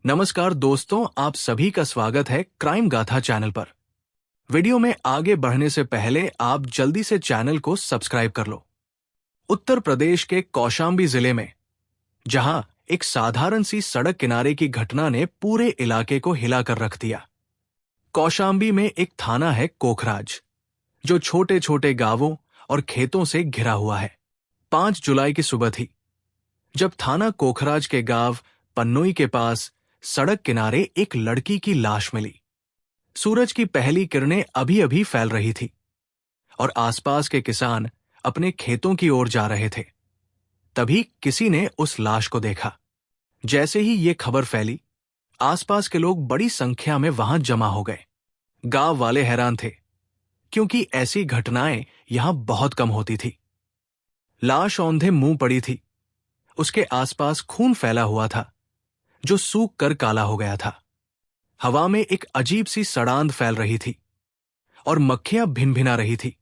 नमस्कार दोस्तों, आप सभी का स्वागत है क्राइम गाथा चैनल पर। वीडियो में आगे बढ़ने से पहले आप जल्दी से चैनल को सब्सक्राइब कर लो। उत्तर प्रदेश के कौशाम्बी जिले में, जहां एक साधारण सी सड़क किनारे की घटना ने पूरे इलाके को हिलाकर रख दिया। कौशाम्बी में एक थाना है कोखराज, जो छोटे छोटे गांवों और खेतों से घिरा हुआ है। 5 जुलाई की सुबह थी, जब थाना कोखराज के गांव पन्नोई के पास सड़क किनारे एक लड़की की लाश मिली। सूरज की पहली किरणें अभी अभी फैल रही थी और आसपास के किसान अपने खेतों की ओर जा रहे थे। तभी किसी ने उस लाश को देखा। जैसे ही ये खबर फैली, आसपास के लोग बड़ी संख्या में वहां जमा हो गए। गांव वाले हैरान थे, क्योंकि ऐसी घटनाएं यहां बहुत कम होती थी। लाश औंधे मुंह पड़ी थी, उसके आसपास खून फैला हुआ था जो सूख कर काला हो गया था। हवा में एक अजीब सी सड़ांध फैल रही थी और मक्खियां भिनभिना रही थी।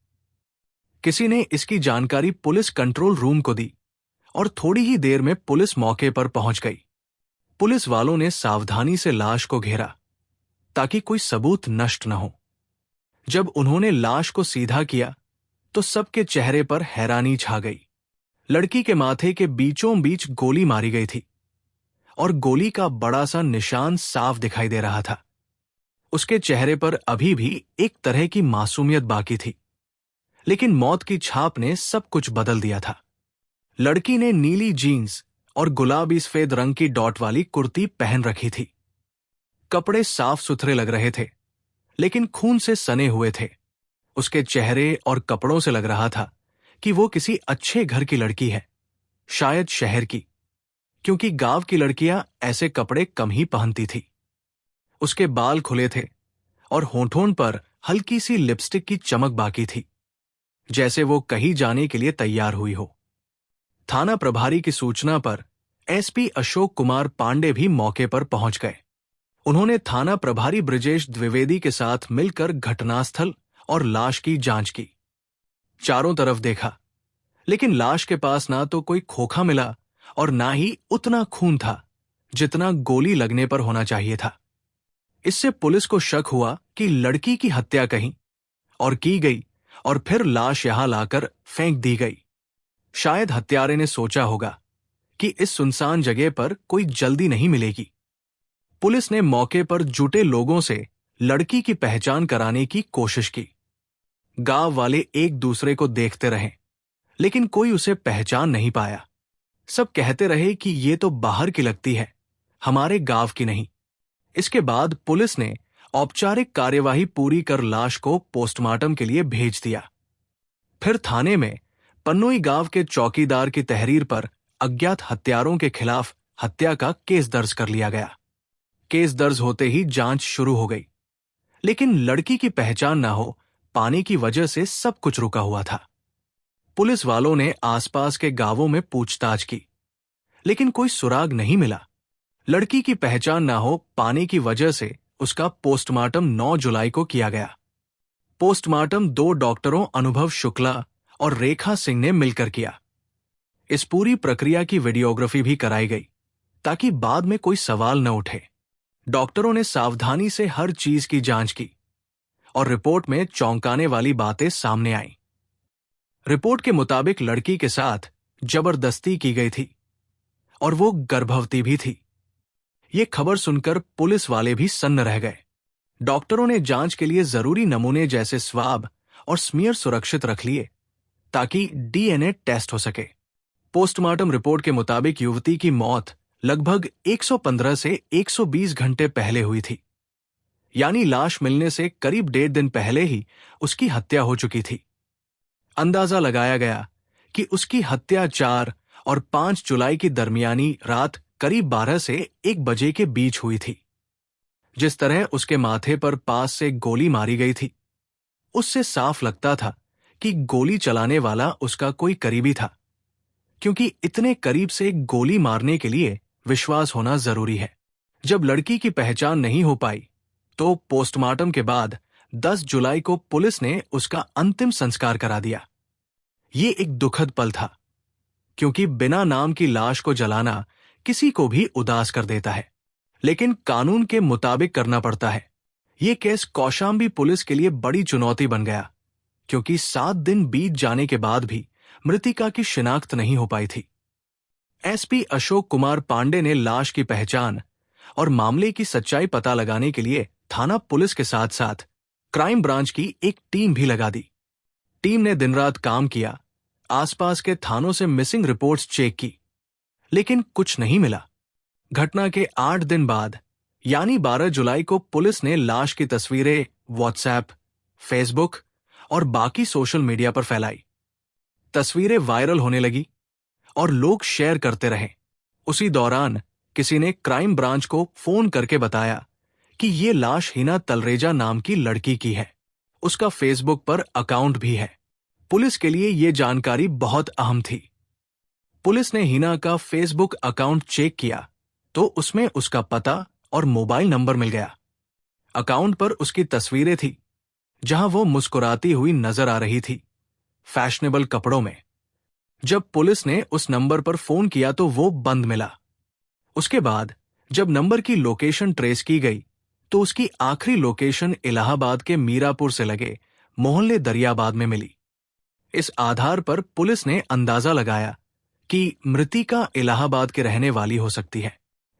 किसी ने इसकी जानकारी पुलिस कंट्रोल रूम को दी और थोड़ी ही देर में पुलिस मौके पर पहुंच गई। पुलिस वालों ने सावधानी से लाश को घेरा ताकि कोई सबूत नष्ट न हो। जब उन्होंने लाश को सीधा किया तो सबके चेहरे पर हैरानी छा गई। लड़की के माथे के बीचों बीच गोली मारी गई थी और गोली का बड़ा सा निशान साफ दिखाई दे रहा था। उसके चेहरे पर अभी भी एक तरह की मासूमियत बाकी थी, लेकिन मौत की छाप ने सब कुछ बदल दिया था। लड़की ने नीली जीन्स और गुलाबी सफेद रंग की डॉट वाली कुर्ती पहन रखी थी। कपड़े साफ सुथरे लग रहे थे, लेकिन खून से सने हुए थे। उसके चेहरे और कपड़ों से लग रहा था कि वो किसी अच्छे घर की लड़की है, शायद शहर की, क्योंकि गांव की लड़कियां ऐसे कपड़े कम ही पहनती थी। उसके बाल खुले थे और होंठों पर हल्की सी लिपस्टिक की चमक बाकी थी, जैसे वो कहीं जाने के लिए तैयार हुई हो। थाना प्रभारी की सूचना पर एसपी अशोक कुमार पांडे भी मौके पर पहुंच गए। उन्होंने थाना प्रभारी ब्रिजेश द्विवेदी के साथ मिलकर घटनास्थल और लाश की जांच की। चारों तरफ देखा, लेकिन लाश के पास ना तो कोई खोखा मिला और ना ही उतना खून था जितना गोली लगने पर होना चाहिए था। इससे पुलिस को शक हुआ कि लड़की की हत्या कहीं और की गई और फिर लाश यहां लाकर फेंक दी गई। शायद हत्यारे ने सोचा होगा कि इस सुनसान जगह पर कोई जल्दी नहीं मिलेगी। पुलिस ने मौके पर जुटे लोगों से लड़की की पहचान कराने की कोशिश की। गांव वाले एक दूसरे को देखते रहे, लेकिन कोई उसे पहचान नहीं पाया। सब कहते रहे कि ये तो बाहर की लगती है, हमारे गांव की नहीं। इसके बाद पुलिस ने औपचारिक कार्यवाही पूरी कर लाश को पोस्टमार्टम के लिए भेज दिया। फिर थाने में पन्नोई गांव के चौकीदार की तहरीर पर अज्ञात हत्यारों के खिलाफ हत्या का केस दर्ज कर लिया गया। केस दर्ज होते ही जांच शुरू हो गई, लेकिन लड़की की पहचान ना हो पाने की वजह से सब कुछ रुका हुआ था। पुलिस वालों ने आसपास के गांवों में पूछताछ की, लेकिन कोई सुराग नहीं मिला। लड़की की पहचान ना हो पाने की वजह से उसका पोस्टमार्टम 9 जुलाई को किया गया। पोस्टमार्टम 2 डॉक्टरों अनुभव शुक्ला और रेखा सिंह ने मिलकर किया। इस पूरी प्रक्रिया की वीडियोग्राफी भी कराई गई ताकि बाद में कोई सवाल न उठे। डॉक्टरों ने सावधानी से हर चीज की जांच की और रिपोर्ट में चौंकाने वाली बातें सामने आईं। रिपोर्ट के मुताबिक लड़की के साथ जबरदस्ती की गई थी और वो गर्भवती भी थी। ये खबर सुनकर पुलिस वाले भी सन्न रह गए। डॉक्टरों ने जांच के लिए जरूरी नमूने जैसे स्वाब और स्मीयर सुरक्षित रख लिए ताकि डीएनए टेस्ट हो सके। पोस्टमार्टम रिपोर्ट के मुताबिक युवती की मौत लगभग 115 से 120 घंटे पहले हुई थी, यानी लाश मिलने से करीब 1.5 दिन पहले ही उसकी हत्या हो चुकी थी। अंदाजा लगाया गया कि उसकी हत्या 4 और 5 जुलाई की दरमियानी रात करीब 12 से 1 बजे के बीच हुई थी। जिस तरह उसके माथे पर पास से गोली मारी गई थी, उससे साफ लगता था कि गोली चलाने वाला उसका कोई करीबी था, क्योंकि इतने करीब से गोली मारने के लिए विश्वास होना जरूरी है। जब लड़की की पहचान नहीं हो पाई, तो पोस्टमार्टम के बाद 10 जुलाई को पुलिस ने उसका अंतिम संस्कार करा दिया। ये एक दुखद पल था, क्योंकि बिना नाम की लाश को जलाना किसी को भी उदास कर देता है। लेकिन कानून के मुताबिक करना पड़ता है। ये केस कौशाम्बी पुलिस के लिए बड़ी चुनौती बन गया, क्योंकि 7 दिन बीत जाने के बाद भी मृतिका की शिनाख्त नहीं हो पाई थी। एसपी अशोक कुमार पांडे ने लाश की पहचान और मामले की सच्चाई पता लगाने के लिए थाना पुलिस के साथ साथ क्राइम ब्रांच की एक टीम भी लगा दी। टीम ने दिन रात काम किया, आसपास के थानों से मिसिंग रिपोर्ट्स चेक की, लेकिन कुछ नहीं मिला। घटना के 8 दिन बाद यानी 12 जुलाई को पुलिस ने लाश की तस्वीरें व्हाट्सएप, फेसबुक और बाकी सोशल मीडिया पर फैलाई। तस्वीरें वायरल होने लगी और लोग शेयर करते रहे। उसी दौरान किसी ने क्राइम ब्रांच को फोन करके बताया कि ये लाश हिना तलरेजा नाम की लड़की की है। उसका फेसबुक पर अकाउंट भी है। पुलिस के लिए ये जानकारी बहुत अहम थी। पुलिस ने हिना का फेसबुक अकाउंट चेक किया तो उसमें उसका पता और मोबाइल नंबर मिल गया। अकाउंट पर उसकी तस्वीरें थी, जहां वो मुस्कुराती हुई नजर आ रही थी, फैशनेबल कपड़ों में। जब पुलिस ने उस नंबर पर फोन किया तो वो बंद मिला। उसके बाद जब नंबर की लोकेशन ट्रेस की गई तो उसकी आखिरी लोकेशन इलाहाबाद के मीरापुर से लगे मोहल्ले दरियाबाद में मिली। इस आधार पर पुलिस ने अंदाजा लगाया कि मृतिका इलाहाबाद के रहने वाली हो सकती है।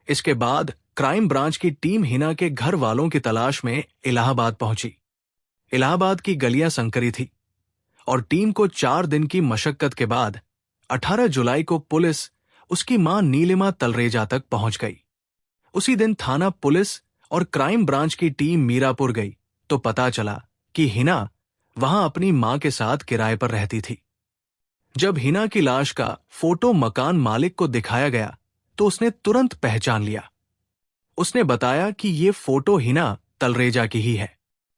इसके बाद क्राइम ब्रांच की टीम हिना के घर वालों की तलाश में इलाहाबाद पहुंची। इलाहाबाद की गलियां संकरी थी और टीम को 4 दिन की मशक्कत के बाद 18 जुलाई को पुलिस उसकी मां नीलिमा तलरेजा तक पहुंच गई। उसी दिन थाना पुलिस और क्राइम ब्रांच की टीम मीरापुर गई तो पता चला कि हिना वहां अपनी मां के साथ किराए पर रहती थी। जब हिना की लाश का फोटो मकान मालिक को दिखाया गया तो उसने तुरंत पहचान लिया। उसने बताया कि ये फोटो हिना तलरेजा की ही है।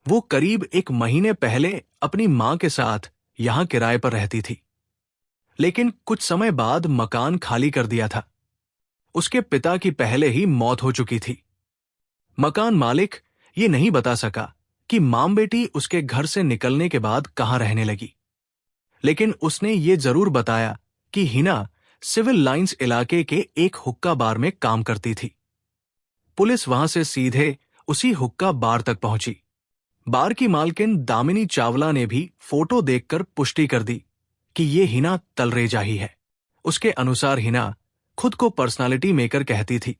वो करीब 1 महीने पहले अपनी मां के साथ यहां किराए पर रहती थी, लेकिन कुछ समय बाद मकान खाली कर दिया था। उसके पिता की पहले ही मौत हो चुकी थी। मकान मालिक ये नहीं बता सका कि मां बेटी उसके घर से निकलने के बाद कहां रहने लगी, लेकिन उसने ये जरूर बताया कि हिना सिविल लाइंस इलाके के एक हुक्का बार में काम करती थी। पुलिस वहां से सीधे उसी हुक्का बार तक पहुंची। बार की मालकिन दामिनी चावला ने भी फोटो देखकर पुष्टि कर दी कि ये हिना तलरेजा ही है। उसके अनुसार हिना खुद को पर्सनालिटी मेकर कहती थी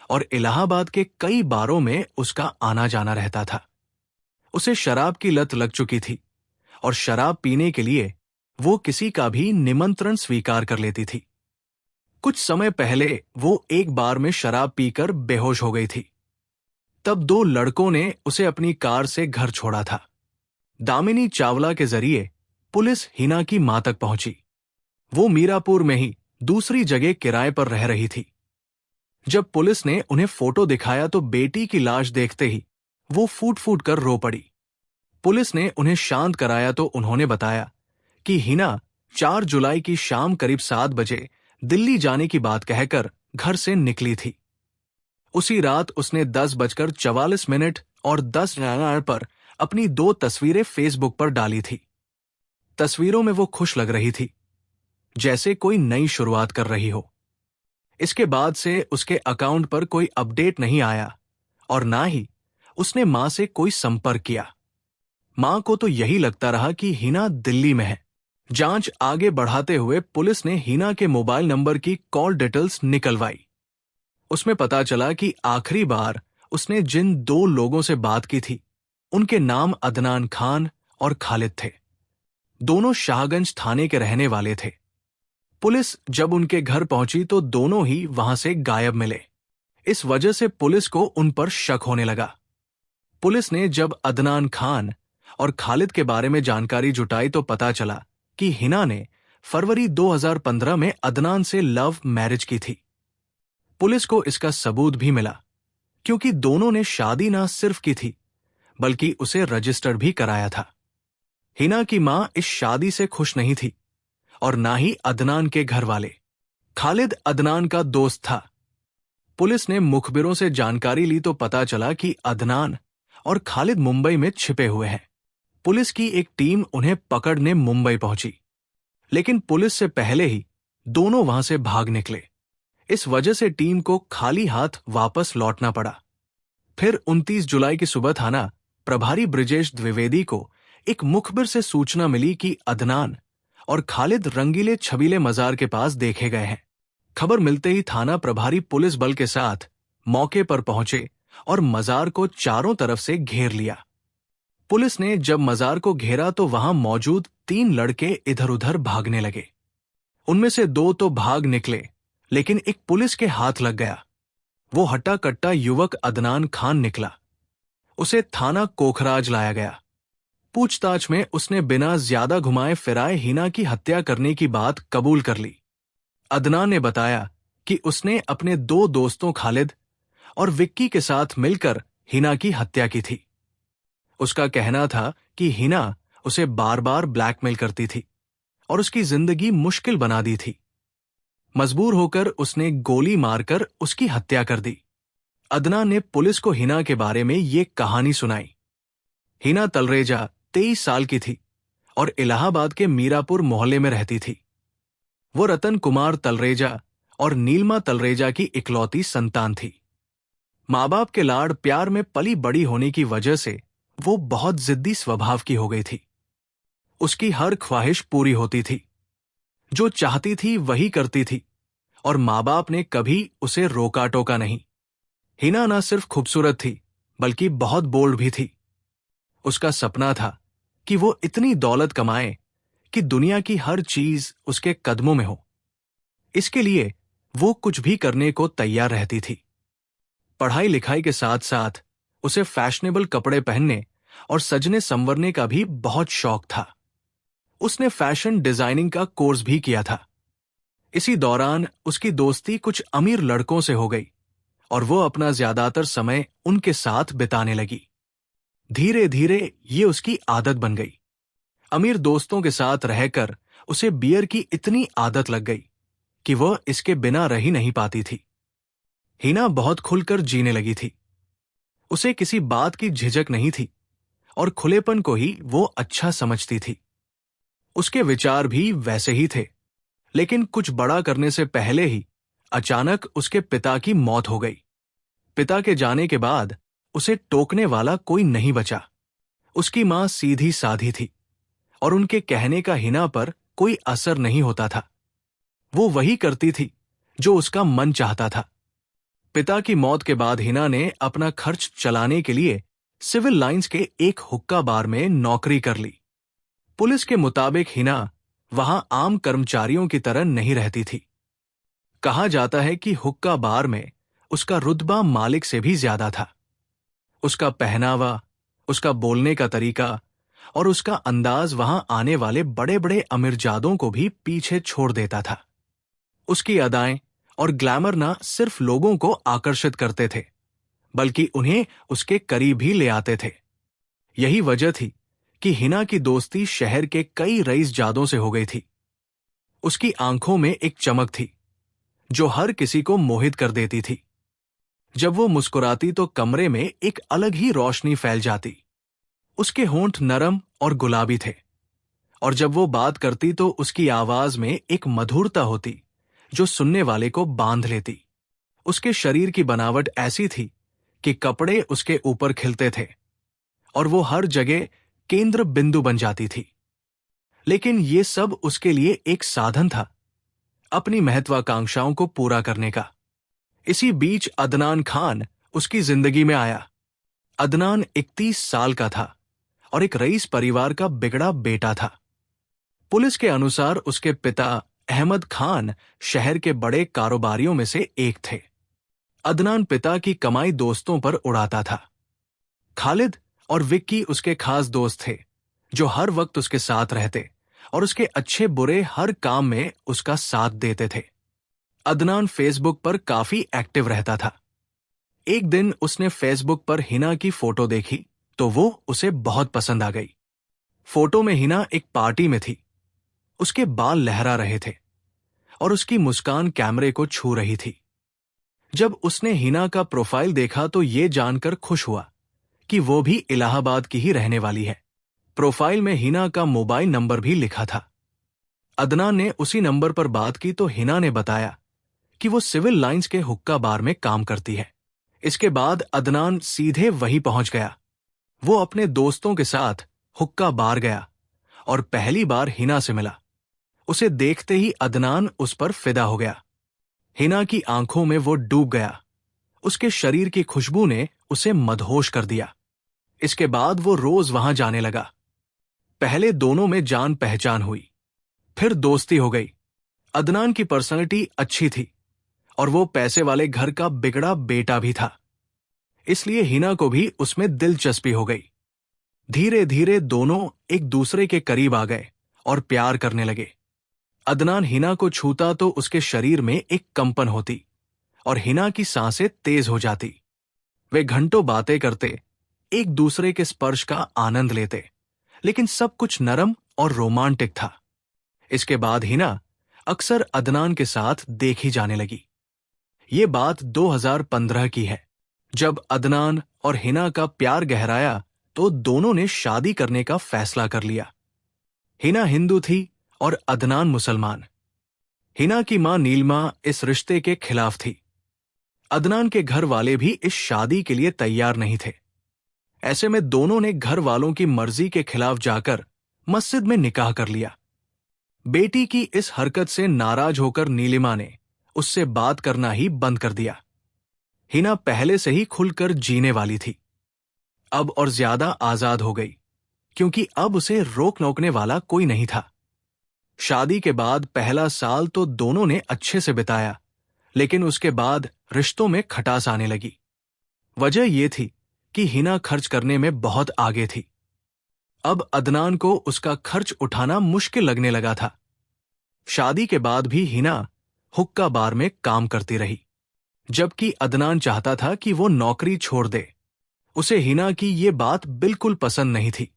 और इलाहाबाद के कई बारों में उसका आना जाना रहता था। उसे शराब की लत लग चुकी थी और शराब पीने के लिए वो किसी का भी निमंत्रण स्वीकार कर लेती थी। कुछ समय पहले वो एक बार में शराब पीकर बेहोश हो गई थी। तब 2 लड़कों ने उसे अपनी कार से घर छोड़ा था। दामिनी चावला के जरिए पुलिस हिना की मां तक पहुंची। वो मीरापुर में ही दूसरी जगह किराए पर रह रही थी। जब पुलिस ने उन्हें फोटो दिखाया तो बेटी की लाश देखते ही वो फूट फूट कर रो पड़ी। पुलिस ने उन्हें शांत कराया तो उन्होंने बताया कि हिना 4 जुलाई की शाम करीब 7 बजे दिल्ली जाने की बात कहकर घर से निकली थी। उसी रात उसने 10:44 और 10 पर अपनी 2 तस्वीरें फेसबुक पर डाली थी। तस्वीरों में वो खुश लग रही थी, जैसे कोई नई शुरुआत कर रही हो। इसके बाद से उसके अकाउंट पर कोई अपडेट नहीं आया और ना ही उसने मां से कोई संपर्क किया। मां को तो यही लगता रहा कि हिना दिल्ली में है। जांच आगे बढ़ाते हुए पुलिस ने हिना के मोबाइल नंबर की कॉल डिटेल्स निकलवाई। उसमें पता चला कि आखिरी बार उसने जिन 2 लोगों से बात की थी, उनके नाम अदनान खान और खालिद थे। दोनों शाहगंज थाने के रहने वाले थे। पुलिस जब उनके घर पहुंची तो दोनों ही वहां से गायब मिले। इस वजह से पुलिस को उन पर शक होने लगा। पुलिस ने जब अदनान खान और खालिद के बारे में जानकारी जुटाई तो पता चला कि हिना ने फरवरी 2015 में अदनान से लव मैरिज की थी। पुलिस को इसका सबूत भी मिला, क्योंकि दोनों ने शादी ना सिर्फ की थी बल्कि उसे रजिस्टर भी कराया था। हिना की मां इस शादी से खुश नहीं थी और ना ही अदनान के घर वाले। खालिद अदनान का दोस्त था। पुलिस ने मुखबिरों से जानकारी ली तो पता चला कि अदनान और खालिद मुंबई में छिपे हुए हैं। पुलिस की एक टीम उन्हें पकड़ने मुंबई पहुंची, लेकिन पुलिस से पहले ही दोनों वहां से भाग निकले। इस वजह से टीम को खाली हाथ वापस लौटना पड़ा। फिर 29 जुलाई की सुबह थाना प्रभारी ब्रिजेश द्विवेदी को एक मुखबिर से सूचना मिली कि अदनान और खालिद रंगीले छबीले मजार के पास देखे गए हैं। खबर मिलते ही थाना प्रभारी पुलिस बल के साथ मौके पर पहुंचे और मजार को चारों तरफ से घेर लिया। पुलिस ने जब मजार को घेरा तो वहां मौजूद 3 लड़के इधर उधर भागने लगे। उनमें से 2 तो भाग निकले, लेकिन एक पुलिस के हाथ लग गया। वो हट्टा कट्टा युवक अदनान खान निकला। उसे थाना कोखराज लाया गया। पूछताछ में उसने बिना ज्यादा घुमाए फिराए हिना की हत्या करने की बात कबूल कर ली। अदनान ने बताया कि उसने अपने 2 दोस्तों खालिद और विक्की के साथ मिलकर हिना की हत्या की थी। उसका कहना था कि हिना उसे बार बार ब्लैकमेल करती थी और उसकी जिंदगी मुश्किल बना दी थी। मजबूर होकर उसने गोली मारकर उसकी हत्या कर दी। अदनान ने पुलिस को हिना के बारे में ये कहानी सुनाई। हिना तलरेजा 23 साल की थी और इलाहाबाद के मीरापुर मोहल्ले में रहती थी। वो रतन कुमार तलरेजा और नीलमा तलरेजा की इकलौती संतान थी। माँ बाप के लाड़ प्यार में पली बड़ी होने की वजह से वो बहुत जिद्दी स्वभाव की हो गई थी। उसकी हर ख्वाहिश पूरी होती थी। जो चाहती थी वही करती थी और माँ बाप ने कभी उसे रोका टोका नहीं। हिना न सिर्फ खूबसूरत थी बल्कि बहुत बोल्ड भी थी। उसका सपना था कि वो इतनी दौलत कमाए कि दुनिया की हर चीज उसके कदमों में हो। इसके लिए वो कुछ भी करने को तैयार रहती थी। पढ़ाई लिखाई के साथ साथ उसे फैशनेबल कपड़े पहनने और सजने संवरने का भी बहुत शौक था। उसने फैशन डिजाइनिंग का कोर्स भी किया था। इसी दौरान उसकी दोस्ती कुछ अमीर लड़कों से हो गई और वो अपना ज्यादातर समय उनके साथ बिताने लगी। धीरे धीरे ये उसकी आदत बन गई। अमीर दोस्तों के साथ रहकर उसे बियर की इतनी आदत लग गई कि वह इसके बिना रह ही नहीं पाती थी। हिना बहुत खुलकर जीने लगी थी। उसे किसी बात की झिझक नहीं थी और खुलेपन को ही वो अच्छा समझती थी। उसके विचार भी वैसे ही थे, लेकिन कुछ बड़ा करने से पहले ही अचानक उसके पिता की मौत हो गई। पिता के जाने के बाद उसे टोकने वाला कोई नहीं बचा। उसकी मां सीधी साधी थी और उनके कहने का हिना पर कोई असर नहीं होता था। वो वही करती थी जो उसका मन चाहता था। पिता की मौत के बाद हिना ने अपना खर्च चलाने के लिए सिविल लाइंस के एक हुक्का बार में नौकरी कर ली। पुलिस के मुताबिक हिना वहां आम कर्मचारियों की तरह नहीं रहती थी। कहा जाता है कि हुक्का बार में उसका रुतबा मालिक से भी ज्यादा था। उसका पहनावा, उसका बोलने का तरीका और उसका अंदाज वहां आने वाले बड़े बड़े अमीरजादों को भी पीछे छोड़ देता था। उसकी अदाएं और ग्लैमर ना सिर्फ लोगों को आकर्षित करते थे, बल्कि उन्हें उसके करीब ही ले आते थे। यही वजह थी कि हिना की दोस्ती शहर के कई रईसजादों से हो गई थी। उसकी आंखों में एक चमक थी जो हर किसी को मोहित कर देती थी। जब वो मुस्कुराती तो कमरे में एक अलग ही रोशनी फैल जाती। उसके होंठ नरम और गुलाबी थे और जब वो बात करती तो उसकी आवाज में एक मधुरता होती जो सुनने वाले को बांध लेती। उसके शरीर की बनावट ऐसी थी कि कपड़े उसके ऊपर खिलते थे और वो हर जगह केंद्र बिंदु बन जाती थी। लेकिन ये सब उसके लिए एक साधन था, अपनी महत्वाकांक्षाओं को पूरा करने का। इसी बीच अदनान खान उसकी जिंदगी में आया। अदनान 31 साल का था और एक रईस परिवार का बिगड़ा बेटा था। पुलिस के अनुसार उसके पिता अहमद खान शहर के बड़े कारोबारियों में से एक थे। अदनान पिता की कमाई दोस्तों पर उड़ाता था। खालिद और विक्की उसके खास दोस्त थे जो हर वक्त उसके साथ रहते और उसके अच्छे बुरे हर काम में उसका साथ देते थे। अदनान फेसबुक पर काफी एक्टिव रहता था। एक दिन उसने फेसबुक पर हिना की फोटो देखी तो वो उसे बहुत पसंद आ गई। फोटो में हिना एक पार्टी में थी। उसके बाल लहरा रहे थे और उसकी मुस्कान कैमरे को छू रही थी। जब उसने हिना का प्रोफाइल देखा तो ये जानकर खुश हुआ कि वो भी इलाहाबाद की ही रहने वाली है। प्रोफाइल में हिना का मोबाइल नंबर भी लिखा था। अदनान ने उसी नंबर पर बात की तो हिना ने बताया कि वो सिविल लाइंस के हुक्का बार में काम करती है। इसके बाद अदनान सीधे वहीं पहुंच गया। वो अपने दोस्तों के साथ हुक्का बार गया और पहली बार हिना से मिला। उसे देखते ही अदनान उस पर फिदा हो गया। हिना की आंखों में वो डूब गया। उसके शरीर की खुशबू ने उसे मदहोश कर दिया। इसके बाद वो रोज वहां जाने लगा। पहले दोनों में जान पहचान हुई, फिर दोस्ती हो गई। अदनान की पर्सनैलिटी अच्छी थी और वो पैसे वाले घर का बिगड़ा बेटा भी था, इसलिए हिना को भी उसमें दिलचस्पी हो गई। धीरे धीरे दोनों एक दूसरे के करीब आ गए और प्यार करने लगे। अदनान हिना को छूता तो उसके शरीर में एक कंपन होती और हिना की सांसें तेज हो जाती। वे घंटों बातें करते, एक दूसरे के स्पर्श का आनंद लेते, लेकिन सब कुछ नरम और रोमांटिक था। इसके बाद हिना अक्सर अदनान के साथ देखी जाने लगी। ये बात 2015 की है। जब अदनान और हिना का प्यार गहराया तो दोनों ने शादी करने का फैसला कर लिया। हिना हिंदू थी और अदनान मुसलमान। हिना की मां नीलमा इस रिश्ते के खिलाफ थी। अदनान के घर वाले भी इस शादी के लिए तैयार नहीं थे। ऐसे में दोनों ने घर वालों की मर्जी के खिलाफ जाकर मस्जिद में निकाह कर लिया। बेटी की इस हरकत से नाराज होकर नीलिमा ने उससे बात करना ही बंद कर दिया। हिना पहले से ही खुलकर जीने वाली थी, अब और ज्यादा आजाद हो गई, क्योंकि अब उसे रोक टोकने वाला कोई नहीं था। शादी के बाद पहला साल तो दोनों ने अच्छे से बिताया, लेकिन उसके बाद रिश्तों में खटास आने लगी। वजह यह थी कि हिना खर्च करने में बहुत आगे थी। अब अदनान को उसका खर्च उठाना मुश्किल लगने लगा था। शादी के बाद भी हिना हुक्का बार में काम करती रही, जबकि अदनान चाहता था कि वो नौकरी छोड़ दे। उसे हिना की ये बात बिल्कुल पसंद नहीं थी।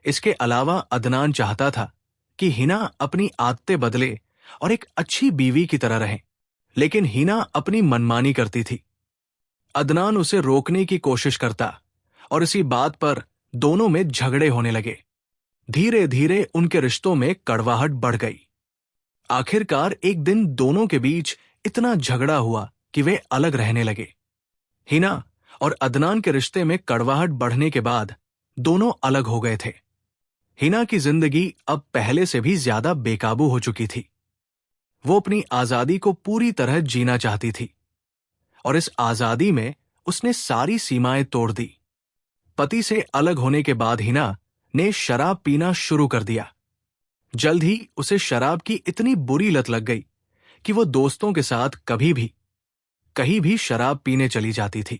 इसके अलावा अदनान चाहता था कि हिना अपनी आदतें बदले और एक अच्छी बीवी की तरह रहे, लेकिन हिना अपनी मनमानी करती थी। अदनान उसे रोकने की कोशिश करता और इसी बात पर दोनों में झगड़े होने लगे। धीरे धीरे उनके रिश्तों में कड़वाहट बढ़ गई। आखिरकार एक दिन दोनों के बीच इतना झगड़ा हुआ कि वे अलग रहने लगे। हिना और अदनान के रिश्ते में कड़वाहट बढ़ने के बाद दोनों अलग हो गए थे। हिना की जिंदगी अब पहले से भी ज्यादा बेकाबू हो चुकी थी। वो अपनी आजादी को पूरी तरह जीना चाहती थी और इस आजादी में उसने सारी सीमाएं तोड़ दी। पति से अलग होने के बाद हिना ने शराब पीना शुरू कर दिया। जल्द ही उसे शराब की इतनी बुरी लत लग गई कि वो दोस्तों के साथ कभी भी कहीं भी शराब पीने चली जाती थी।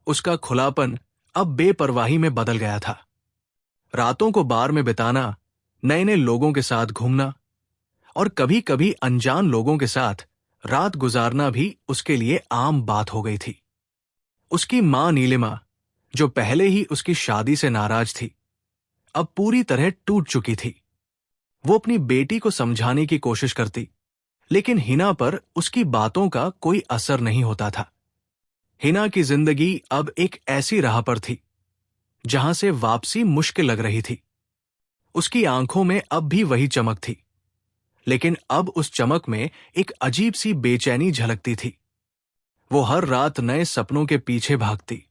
उसका खुलापन अब बेपरवाही में बदल गया था। रातों को बार में बिताना, नए नए लोगों के साथ घूमना और कभी कभी अनजान लोगों के साथ रात गुजारना भी उसके लिए आम बात हो गई थी। उसकी मां नीलिमा, जो पहले ही उसकी शादी से नाराज थी, अब पूरी तरह टूट चुकी थी। वो अपनी बेटी को समझाने की कोशिश करती, लेकिन हिना पर उसकी बातों का कोई असर नहीं होता था। हिना की जिंदगी अब एक ऐसी राह पर थी जहां से वापसी मुश्किल लग रही थी। उसकी आंखों में अब भी वही चमक थी, लेकिन अब उस चमक में एक अजीब सी बेचैनी झलकती थी। वो हर रात नए सपनों के पीछे भागती,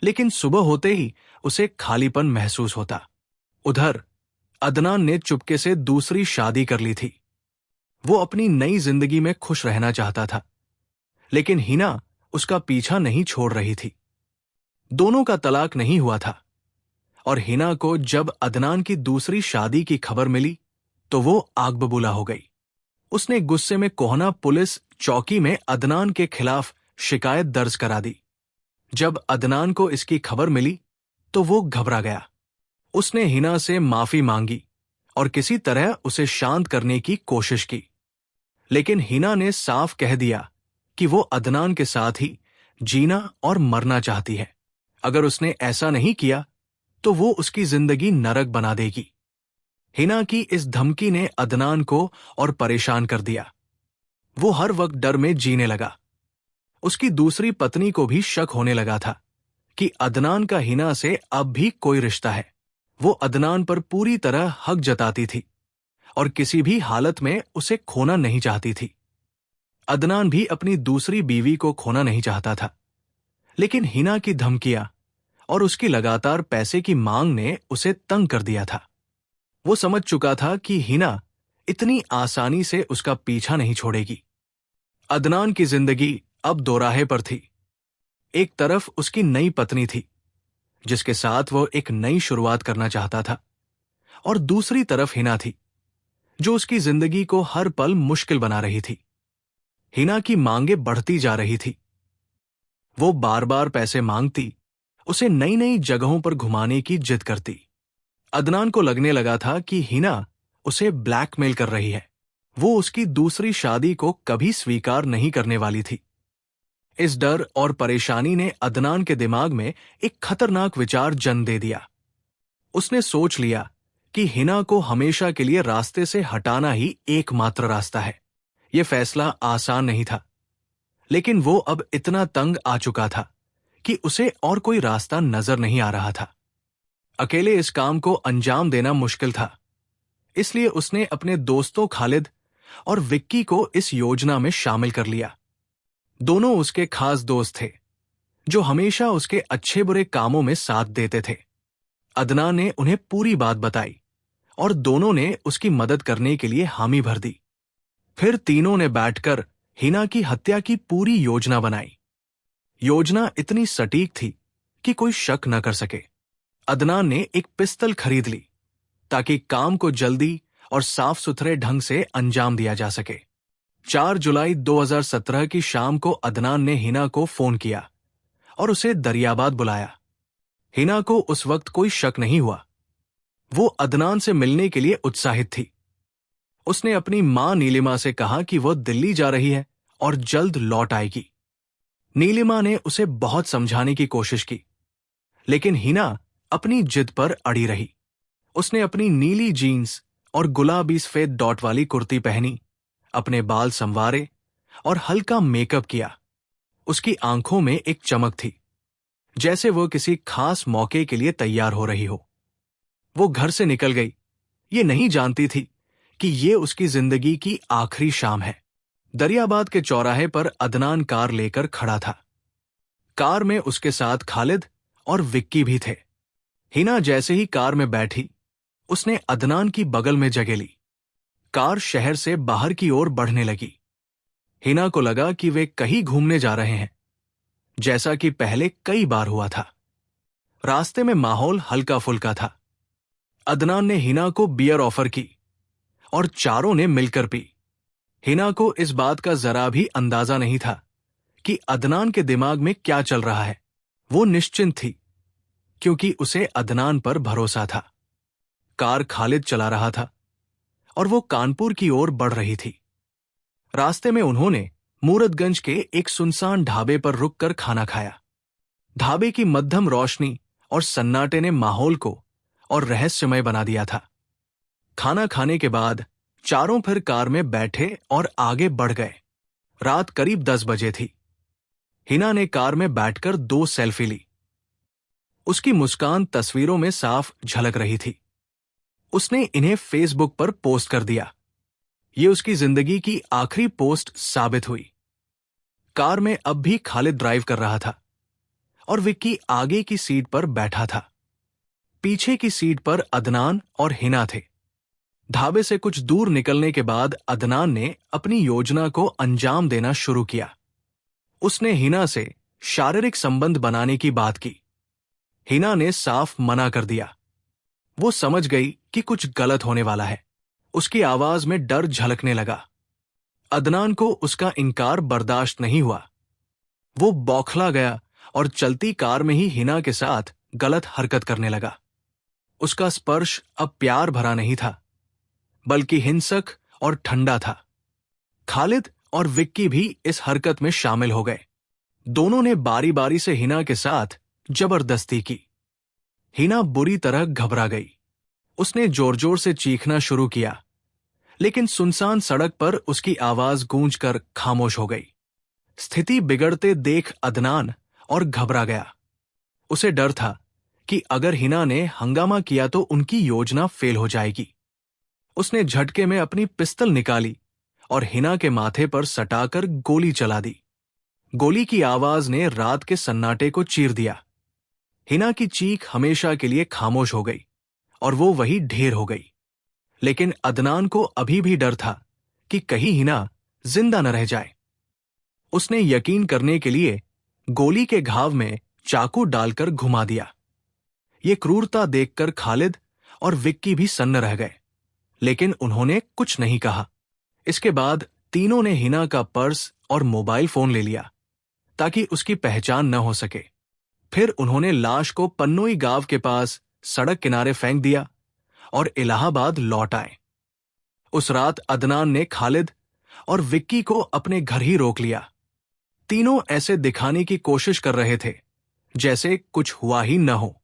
लेकिन सुबह होते ही उसे खालीपन महसूस होता। उधर अदनान ने चुपके से दूसरी शादी कर ली थी। वो अपनी नई जिंदगी में खुश रहना चाहता था, लेकिन हिना उसका पीछा नहीं छोड़ रही थी। दोनों का तलाक नहीं हुआ था और हिना को जब अदनान की दूसरी शादी की खबर मिली तो वो आग बबूला हो गई। उसने गुस्से में कोहना पुलिस चौकी में अदनान के खिलाफ शिकायत दर्ज करा दी। जब अदनान को इसकी खबर मिली तो वो घबरा गया। उसने हिना से माफी मांगी और किसी तरह उसे शांत करने की कोशिश की, लेकिन हिना ने साफ कह दिया कि वो अदनान के साथ ही जीना और मरना चाहती है। अगर उसने ऐसा नहीं किया तो वो उसकी जिंदगी नरक बना देगी। हिना की इस धमकी ने अदनान को और परेशान कर दिया। वो हर वक्त डर में जीने लगा। उसकी दूसरी पत्नी को भी शक होने लगा था कि अदनान का हिना से अब भी कोई रिश्ता है। वो अदनान पर पूरी तरह हक जताती थी और किसी भी हालत में उसे खोना नहीं चाहती थी। अदनान भी अपनी दूसरी बीवी को खोना नहीं चाहता था, लेकिन हिना की धमकियां और उसकी लगातार पैसे की मांग ने उसे तंग कर दिया था। वो समझ चुका था कि हिना इतनी आसानी से उसका पीछा नहीं छोड़ेगी। अदनान की जिंदगी अब दोराहे पर थी। एक तरफ उसकी नई पत्नी थी, जिसके साथ वो एक नई शुरुआत करना चाहता था, और दूसरी तरफ हिना थी, जो उसकी जिंदगी को हर पल मुश्किल बना रही थी। हिना की मांगे बढ़ती जा रही थी। वो बार बार पैसे मांगती, उसे नई नई जगहों पर घुमाने की जिद करती। अदनान को लगने लगा था कि हिना उसे ब्लैकमेल कर रही है। वो उसकी दूसरी शादी को कभी स्वीकार नहीं करने वाली थी। इस डर और परेशानी ने अदनान के दिमाग में एक खतरनाक विचार जन्म दे दिया। उसने सोच लिया कि हिना को हमेशा के लिए रास्ते से हटाना ही एकमात्र रास्ता है। यह फैसला आसान नहीं था, लेकिन वो अब इतना तंग आ चुका था कि उसे और कोई रास्ता नजर नहीं आ रहा था। अकेले इस काम को अंजाम देना मुश्किल था, इसलिए उसने अपने दोस्तों खालिद और विक्की को इस योजना में शामिल कर लिया। दोनों उसके खास दोस्त थे, जो हमेशा उसके अच्छे बुरे कामों में साथ देते थे। अदनान ने उन्हें पूरी बात बताई और दोनों ने उसकी मदद करने के लिए हामी भर दी। फिर तीनों ने बैठकर हिना की हत्या की पूरी योजना बनाई। योजना इतनी सटीक थी कि कोई शक न कर सके। अदनान ने एक पिस्तल खरीद ली ताकि काम को जल्दी और साफ सुथरे ढंग से अंजाम दिया जा सके। 4 जुलाई 2017 की शाम को अदनान ने हिना को फोन किया और उसे दरियाबाद बुलाया। हिना को उस वक्त कोई शक नहीं हुआ। वो अदनान से मिलने के लिए उत्साहित थी। उसने अपनी मां नीलिमा से कहा कि वो दिल्ली जा रही है और जल्द लौट आएगी। नीलिमा ने उसे बहुत समझाने की कोशिश की, लेकिन हिना अपनी जिद पर अड़ी रही। उसने अपनी नीली जीन्स और गुलाबी सफेद डॉट वाली कुर्ती पहनी, अपने बाल संवारे और हल्का मेकअप किया। उसकी आंखों में एक चमक थी, जैसे वो किसी खास मौके के लिए तैयार हो रही हो। वो घर से निकल गई, ये नहीं जानती थी कि ये उसकी जिंदगी की आखिरी शाम है। दरियाबाद के चौराहे पर अदनान कार लेकर खड़ा था। कार में उसके साथ खालिद और विक्की भी थे। हिना जैसे ही कार में बैठी, उसने अदनान की बगल में जगह ली। कार शहर से बाहर की ओर बढ़ने लगी। हिना को लगा कि वे कहीं घूमने जा रहे हैं, जैसा कि पहले कई बार हुआ था। रास्ते में माहौल हल्का फुल्का था। अदनान ने हिना को बियर ऑफर की और चारों ने मिलकर पी। हिना को इस बात का जरा भी अंदाजा नहीं था कि अदनान के दिमाग में क्या चल रहा है। वो निश्चिंत थी, क्योंकि उसे अदनान पर भरोसा था। कार खालिद चला रहा था और वो कानपुर की ओर बढ़ रही थी। रास्ते में उन्होंने मूरतगंज के एक सुनसान ढाबे पर रुककर खाना खाया। ढाबे की मध्यम रोशनी और सन्नाटे ने माहौल को और रहस्यमय बना दिया था। खाना खाने के बाद चारों फिर कार में बैठे और आगे बढ़ गए। रात करीब 10 बजे थी। हिना ने कार में बैठकर 2 सेल्फी ली। उसकी मुस्कान तस्वीरों में साफ झलक रही थी। उसने इन्हें फेसबुक पर पोस्ट कर दिया। ये उसकी जिंदगी की आखिरी पोस्ट साबित हुई। कार में अब भी खालिद ड्राइव कर रहा था और विक्की आगे की सीट पर बैठा था। पीछे की सीट पर अदनान और हिना थे। ढाबे से कुछ दूर निकलने के बाद अदनान ने अपनी योजना को अंजाम देना शुरू किया। उसने हिना से शारीरिक संबंध बनाने की बात की। हिना ने साफ मना कर दिया। वो समझ गई कि कुछ गलत होने वाला है। उसकी आवाज में डर झलकने लगा। अदनान को उसका इनकार बर्दाश्त नहीं हुआ। वो बौखला गया और चलती कार में ही हिना के साथ गलत हरकत करने लगा। उसका स्पर्श अब प्यार भरा नहीं था, बल्कि हिंसक और ठंडा था। खालिद और विक्की भी इस हरकत में शामिल हो गए। दोनों ने बारी बारी से हिना के साथ जबरदस्ती की। हिना बुरी तरह घबरा गई। उसने जोर जोर से चीखना शुरू किया, लेकिन सुनसान सड़क पर उसकी आवाज गूंजकर खामोश हो गई। स्थिति बिगड़ते देख अदनान और घबरा गया। उसे डर था कि अगर हिना ने हंगामा किया तो उनकी योजना फेल हो जाएगी। उसने झटके में अपनी पिस्तल निकाली और हिना के माथे पर सटाकर गोली चला दी। गोली की आवाज ने रात के सन्नाटे को चीर दिया। हिना की चीख हमेशा के लिए खामोश हो गई और वो वही ढेर हो गई। लेकिन अदनान को अभी भी डर था कि कहीं हिना जिंदा न रह जाए। उसने यकीन करने के लिए गोली के घाव में चाकू डालकर घुमा दिया। ये क्रूरता देखकर खालिद और विक्की भी सन्न रह गए, लेकिन उन्होंने कुछ नहीं कहा। इसके बाद तीनों ने हिना का पर्स और मोबाइल फोन ले लिया ताकि उसकी पहचान न हो सके। फिर उन्होंने लाश को पन्नोई गांव के पास सड़क किनारे फेंक दिया और इलाहाबाद लौट आए। उस रात अदनान ने खालिद और विक्की को अपने घर ही रोक लिया। तीनों ऐसे दिखाने की कोशिश कर रहे थे जैसे कुछ हुआ ही न हो।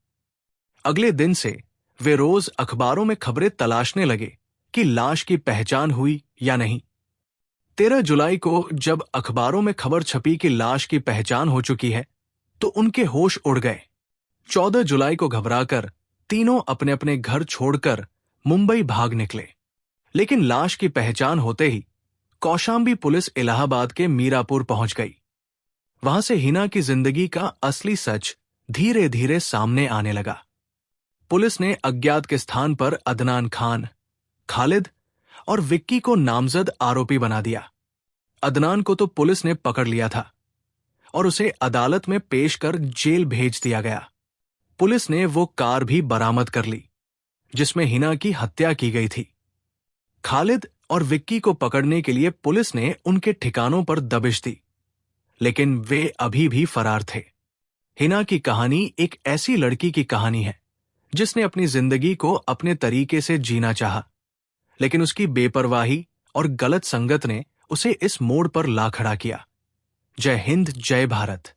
अगले दिन से वे रोज अखबारों में खबरें तलाशने लगे कि लाश की पहचान हुई या नहीं। 13 जुलाई को जब अखबारों में खबर छपी कि लाश की पहचान हो चुकी है, तो उनके होश उड़ गए। 14 जुलाई को घबराकर तीनों अपने अपने घर छोड़कर मुंबई भाग निकले। लेकिन लाश की पहचान होते ही कौशांबी पुलिस इलाहाबाद के मीरापुर पहुंच गई। वहां से हिना की जिंदगी का असली सच धीरे धीरे सामने आने लगा। पुलिस ने अज्ञात के स्थान पर अदनान खान, खालिद और विक्की को नामजद आरोपी बना दिया। अदनान को तो पुलिस ने पकड़ लिया था और उसे अदालत में पेश कर जेल भेज दिया गया। पुलिस ने वो कार भी बरामद कर ली जिसमें हिना की हत्या की गई थी। खालिद और विक्की को पकड़ने के लिए पुलिस ने उनके ठिकानों पर दबिश दी, लेकिन वे अभी भी फरार थे। हिना की कहानी एक ऐसी लड़की की कहानी है जिसने अपनी जिंदगी को अपने तरीके से जीना चाहा, लेकिन उसकी बेपरवाही और गलत संगत ने उसे इस मोड़ पर ला खड़ा किया। जय हिंद, जय भारत।